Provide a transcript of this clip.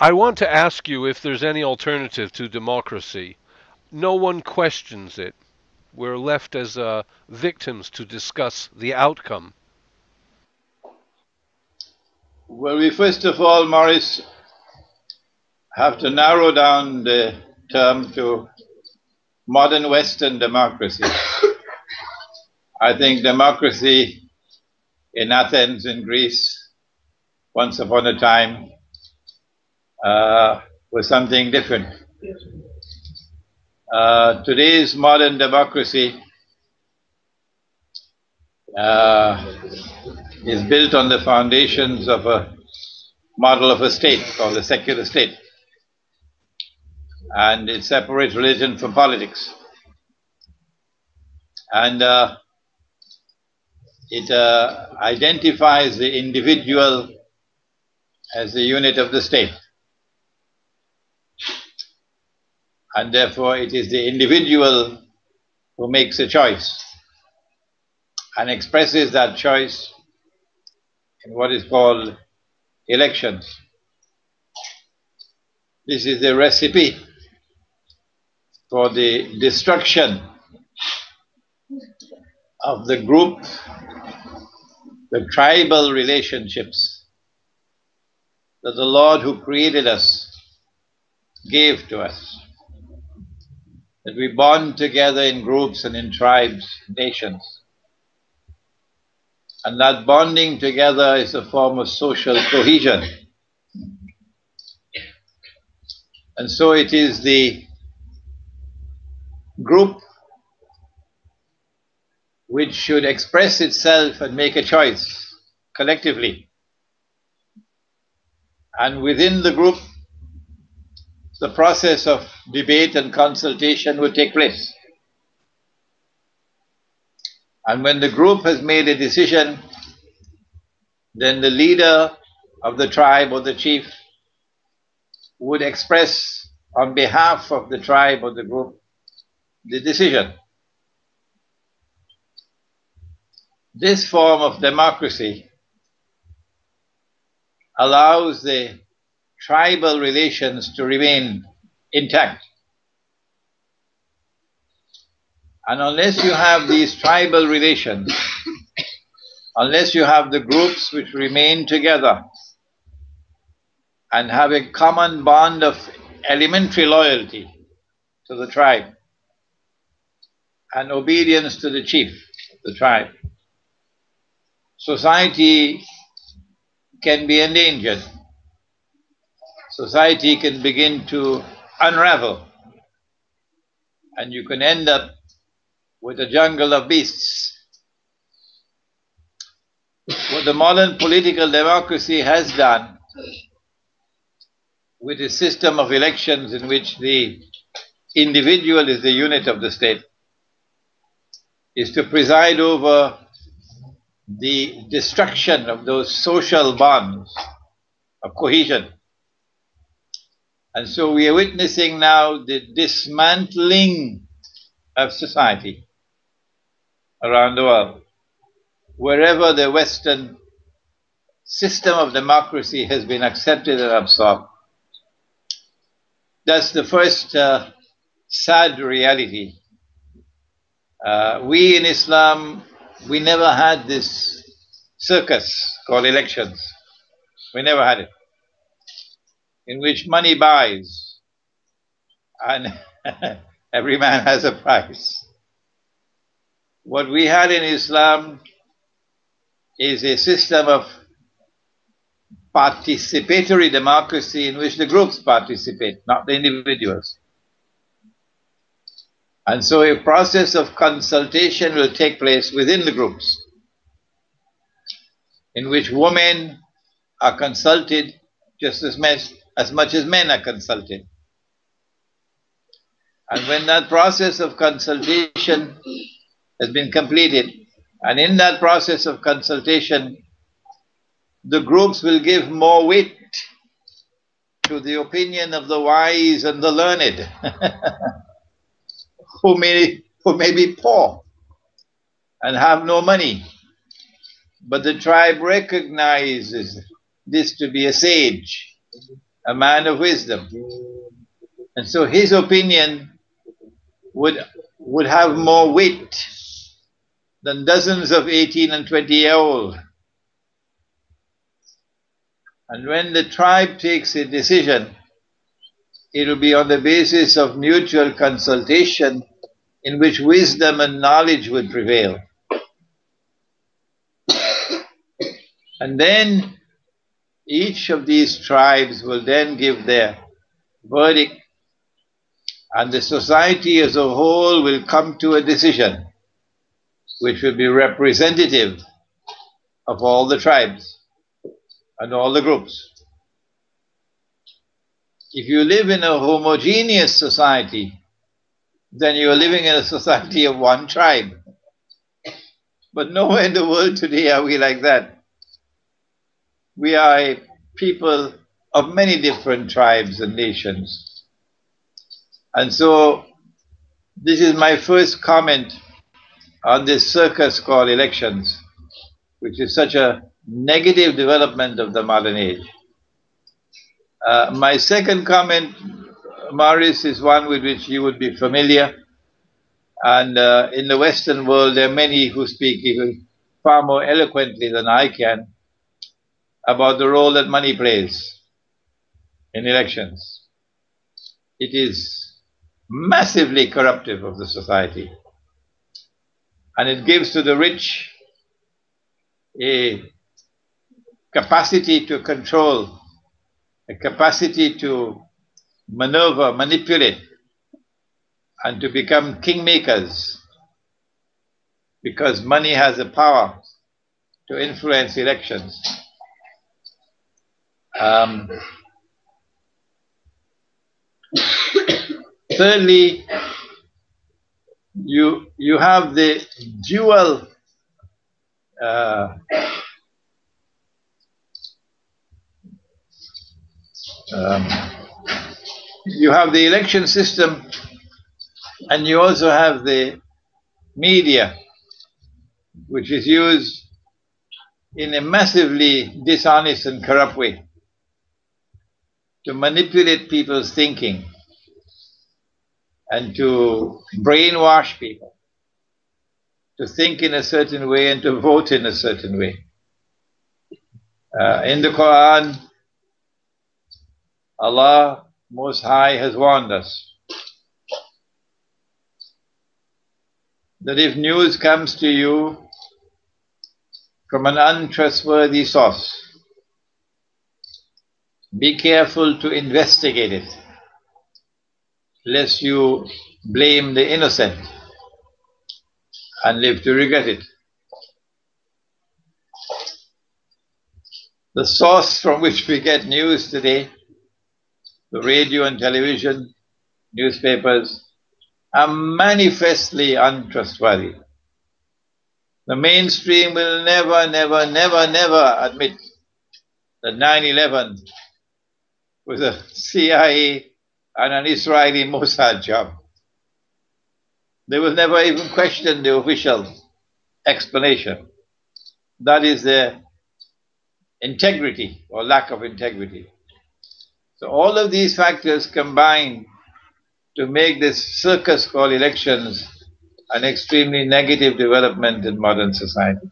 I want to ask you if there's any alternative to democracy. No one questions it. We're left as victims to discuss the outcome. Well, we first of all, Maurice, have to narrow down the term to modern Western democracy. I think democracy in Athens, in Greece, once upon a time, was something different. Today's modern democracy is built on the foundations of a model of a state called the secular state. And it separates religion from politics. And it identifies the individual as the unit of the state. And therefore it is the individual who makes a choice and expresses that choice in what is called elections. This is the recipe for the destruction of the group, the tribal relationships that the Lord who created us gave to us. That we bond together in groups and in tribes, nations. And that bonding together is a form of social cohesion. And so it is the group which should express itself and make a choice collectively. And within the group, the process of debate and consultation would take place. And when the group has made a decision, then the leader of the tribe or the chief would express on behalf of the tribe or the group the decision. This form of democracy allows the tribal relations to remain intact. And unless you have these tribal relations, unless you have the groups which remain together and have a common bond of elementary loyalty to the tribe and obedience to the chief of the tribe, society can be endangered. Society can begin to unravel, and you can end up with a jungle of beasts. What the modern political democracy has done with a system of elections in which the individual is the unit of the state is to preside over the destruction of those social bonds of cohesion. And so we are witnessing now the dismantling of society around the world. Wherever the Western system of democracy has been accepted and absorbed. That's the first sad reality. We in Islam, we never had this circus called elections. We never had it. In which money buys and every man has a price. What we had in Islam is a system of participatory democracy in which the groups participate, not the individuals. And so a process of consultation will take place within the groups, in which women are consulted just as much as men are consulted. And when that process of consultation has been completed, and in that process of consultation, the groups will give more weight to the opinion of the wise and the learned, who may be poor and have no money. But the tribe recognizes this to be a sage a man of wisdom. And so his opinion would have more weight than dozens of 18 and 20-year-olds. And when the tribe takes a decision, it will be on the basis of mutual consultation in which wisdom and knowledge would prevail. And then each of these tribes will then give their verdict, and the society as a whole will come to a decision which will be representative of all the tribes and all the groups. If you live in a homogeneous society, then you are living in a society of one tribe. But nowhere in the world today are we like that. We are a people of many different tribes and nations. And so this is my first comment on this circus called elections, which is such a negative development of the modern age. My second comment, Maurice, is one with which you would be familiar. And in the Western world, there are many who speak even far more eloquently than I can about the role that money plays in elections. It is massively corruptive of the society. And it gives to the rich a capacity to control, a capacity to maneuver, manipulate, and to become kingmakers, because money has the power to influence elections. Thirdly, you have the dual you have the election system, and you also have the media, which is used in a massively dishonest and corrupt way to manipulate people's thinking and to brainwash people to think in a certain way and to vote in a certain way. In the Quran, Allah Most High has warned us that if news comes to you from an untrustworthy source, be careful to investigate it, lest you blame the innocent and live to regret it. The source from which we get news today, the radio and television, newspapers, are manifestly untrustworthy. The mainstream will never admit that 9/11 was a CIA and an Israeli Mossad job. They will never even question the official explanation. That is their integrity or lack of integrity. So all of these factors combine to make this circus called elections an extremely negative development in modern society.